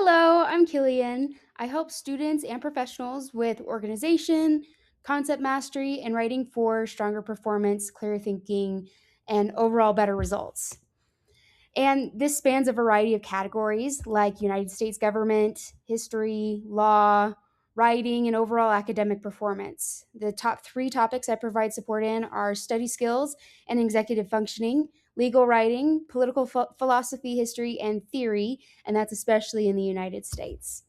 Hello, I'm Killian. I help students and professionals with organization, concept mastery, and writing for stronger performance, clearer thinking, and overall better results. And this spans a variety of categories like United States government, history, law, writing, and overall academic performance. The top three topics I provide support in are study skills and executive functioning, legal writing, political philosophy, history, and theory, and that's especially in the United States.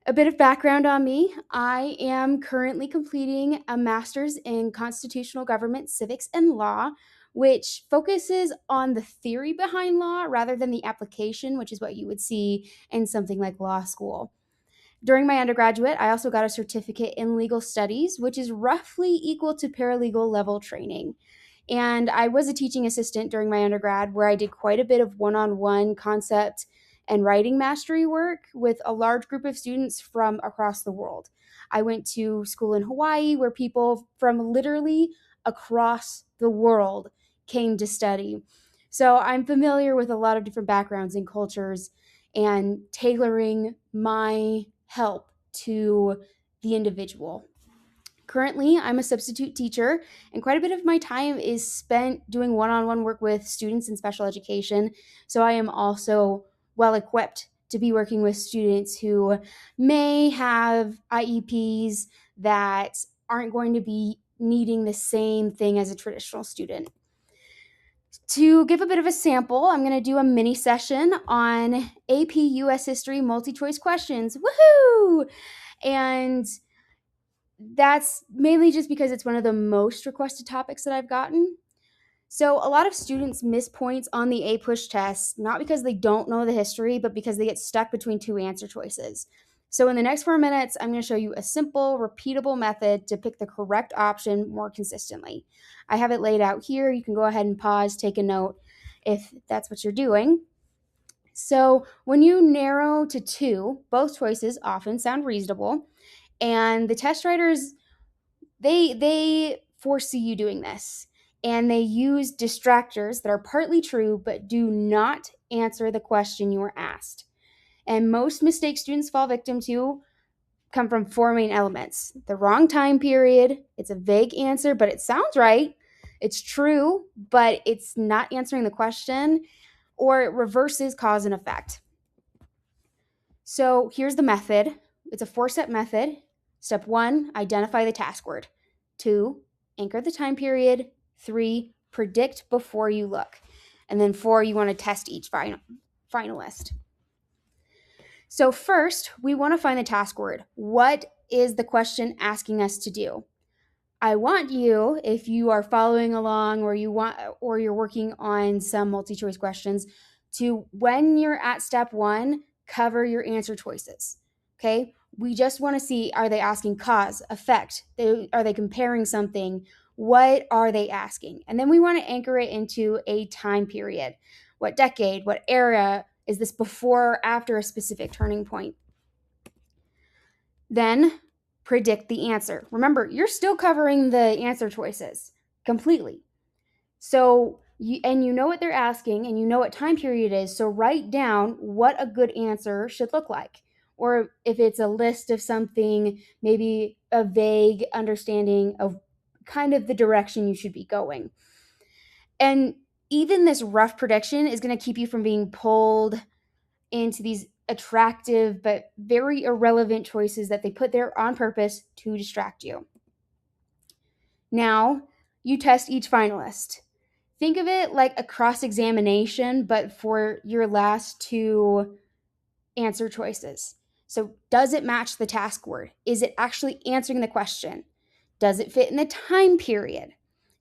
A bit of background on me. I am currently completing a master's in constitutional government, civics, and law, which focuses on the theory behind law rather than the application, which is what you would see in something like law school. During my undergraduate, I also got a certificate in legal studies, which is roughly equal to paralegal level training. And I was a teaching assistant during my undergrad where I did quite a bit of one on one concept and writing mastery work with a large group of students from across the world. I went to school in Hawaii where people from literally across the world came to study. So I'm familiar with a lot of different backgrounds and cultures and tailoring my help to the individual. Currently, I'm a substitute teacher, and quite a bit of my time is spent doing one on one work with students in special education. So I am also well equipped to be working with students who may have IEPs that aren't going to be needing the same thing as a traditional student. To give a bit of a sample, I'm going to do a mini session on AP US History multi choice questions. Woohoo! And that's mainly just because it's one of the most requested topics that I've gotten. So, a lot of students miss points on the A push test, not because they don't know the history, but because they get stuck between two answer choices. So, in the next 4 minutes, I'm going to show you a simple, repeatable method to pick the correct option more consistently. I have it laid out here. You can go ahead and pause, take a note if that's what you're doing. So, when you narrow to two, both choices often sound reasonable, and the test writers they foresee you doing this, and they use distractors that are partly true but do not answer the question you were asked. And most mistakes students fall victim to come from four main elements: the wrong time period, it's a vague answer but it sounds right, it's true but it's not answering the question, or it reverses cause and effect. So here's the method. It's a 4-step method. Step 1, identify the task word. 2, anchor the time period. 3, predict before you look. And then 4, you want to test each finalist. So first, we want to find the task word. What is the question asking us to do? I want you, if you are following along or you're working on some multi-choice questions, to, when you're at step 1, cover your answer choices. Okay? We just want to see, are they asking cause, effect? Are they comparing something? What are they asking? And then we want to anchor it into a time period. What decade? What era? Is this before or after a specific turning point? Then predict the answer. Remember, you're still covering the answer choices completely. So, you know what they're asking and you know what time period it is. So write down what a good answer should look like. Or if it's a list of something, maybe a vague understanding of kind of the direction you should be going. And even this rough prediction is going to keep you from being pulled into these attractive but very irrelevant choices that they put there on purpose to distract you. Now, you test each finalist. Think of it like a cross-examination, but for your last two answer choices. So, does it match the task word? Is it actually answering the question? Does it fit in the time period?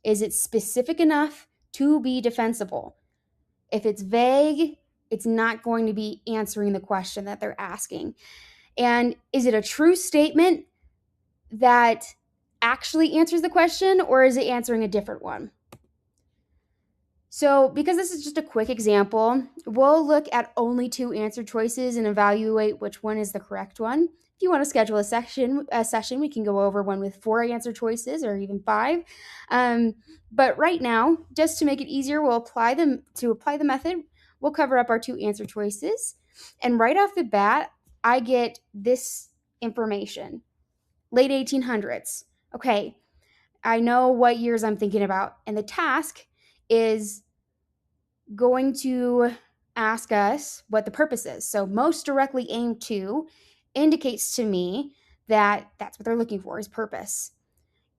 Is it specific enough to be defensible? If it's vague, it's not going to be answering the question that they're asking. And is it a true statement that actually answers the question, or is it answering a different one? So, because this is just a quick example, we'll look at only two answer choices and evaluate which one is the correct one. If you want to schedule a session, we can go over one with 4 answer choices or even 5. But right now, just to make it easier, to apply the method, we'll cover up our 2 answer choices. And right off the bat, I get this information. Late 1800s. Okay, I know what years I'm thinking about. And the task is going to ask us what the purpose is. So most directly aimed to indicates to me that that's what they're looking for is purpose.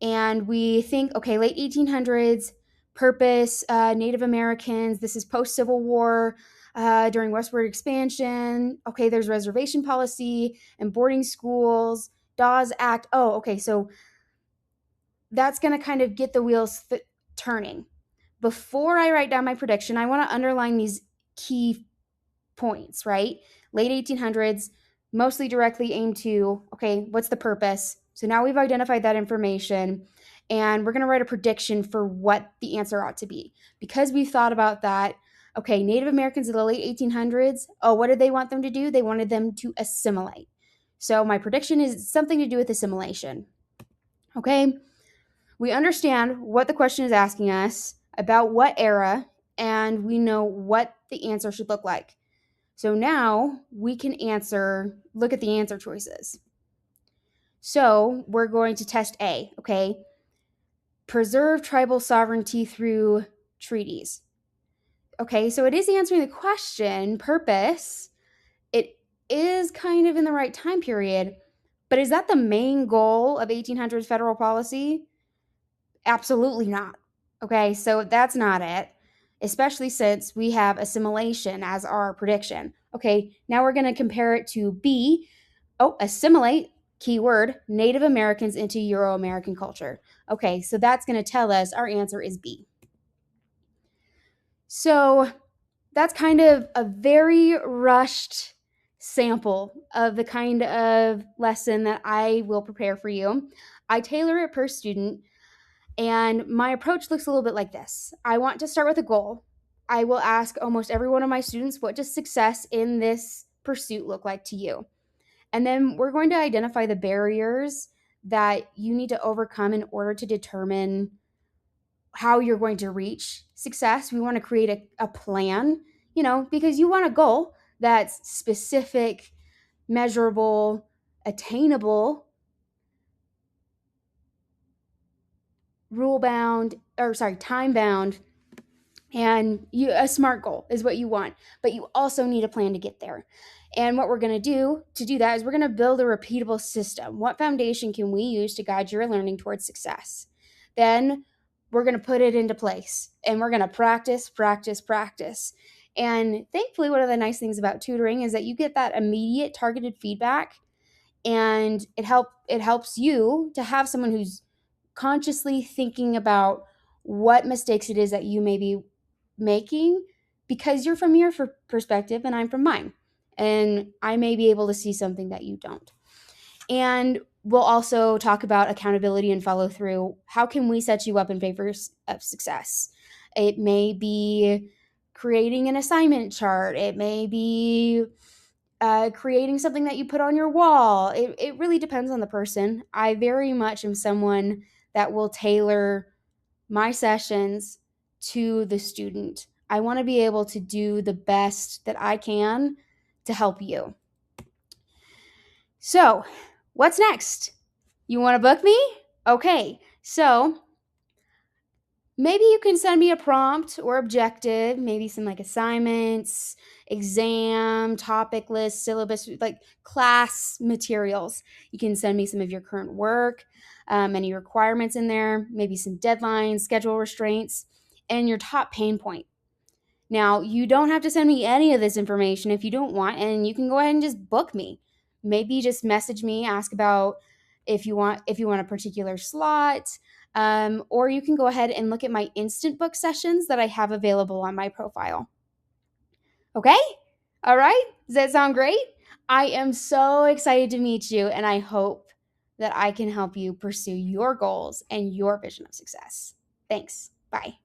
And we think, okay, late 1800s, purpose, Native Americans, this is post-Civil War, during westward expansion. Okay, there's reservation policy and boarding schools, Dawes Act. Oh, okay, so that's going to kind of get the wheels turning. Before I write down my prediction, I want to underline these key points, right? Late 1800s, mostly directly aimed to, okay, what's the purpose? So now we've identified that information and we're going to write a prediction for what the answer ought to be. Because we thought about that, okay, Native Americans in the late 1800s, oh, what did they want them to do? They wanted them to assimilate. So my prediction is something to do with assimilation. Okay, we understand what the question is asking us, about what era, and we know what the answer should look like. So now we can look at the answer choices. So we're going to test A, okay? Preserve tribal sovereignty through treaties. Okay, so it is answering the question, purpose. It is kind of in the right time period, but is that the main goal of 1800s federal policy? Absolutely not. Okay, so that's not it, especially since we have assimilation as our prediction. Okay, now we're going to compare it to B. Oh, assimilate, keyword, Native Americans into Euro-American culture. Okay, so that's going to tell us our answer is B. So that's kind of a very rushed sample of the kind of lesson that I will prepare for you. I tailor it per student. And my approach looks a little bit like this. I want to start with a goal. I will ask almost every one of my students, what does success in this pursuit look like to you? And then we're going to identify the barriers that you need to overcome in order to determine how you're going to reach success. We want to create a plan, because you want a goal that's specific, measurable, attainable, time bound, and a SMART goal is what you want, but you also need a plan to get there. And what we're going to do to do that is we're going to build a repeatable system. What foundation can we use to guide your learning towards success? Then we're going to put it into place and we're going to practice. And thankfully, one of the nice things about tutoring is that you get that immediate targeted feedback, and it helps you to have someone who's consciously thinking about what mistakes it is that you may be making, because you're from your perspective and I'm from mine. And I may be able to see something that you don't. And we'll also talk about accountability and follow through. How can we set you up in favor of success? It may be creating an assignment chart. It may be creating something that you put on your wall. It really depends on the person. I very much am someone that will tailor my sessions to the student. I want to be able to do the best that I can to help you. So, what's next? You want to book me? Okay, so maybe you can send me a prompt or objective, maybe some assignments, exam, topic list, syllabus, class materials. You can send me some of your current work, any requirements in there, maybe some deadlines, schedule restraints, and your top pain point. Now, you don't have to send me any of this information if you don't want, and you can go ahead and just book me. Maybe just message me, ask about if you want a particular slot, or you can go ahead and look at my instant book sessions that I have available on my profile. Okay? All right? Does that sound great? I am so excited to meet you, and I hope that I can help you pursue your goals and your vision of success. Thanks. Bye.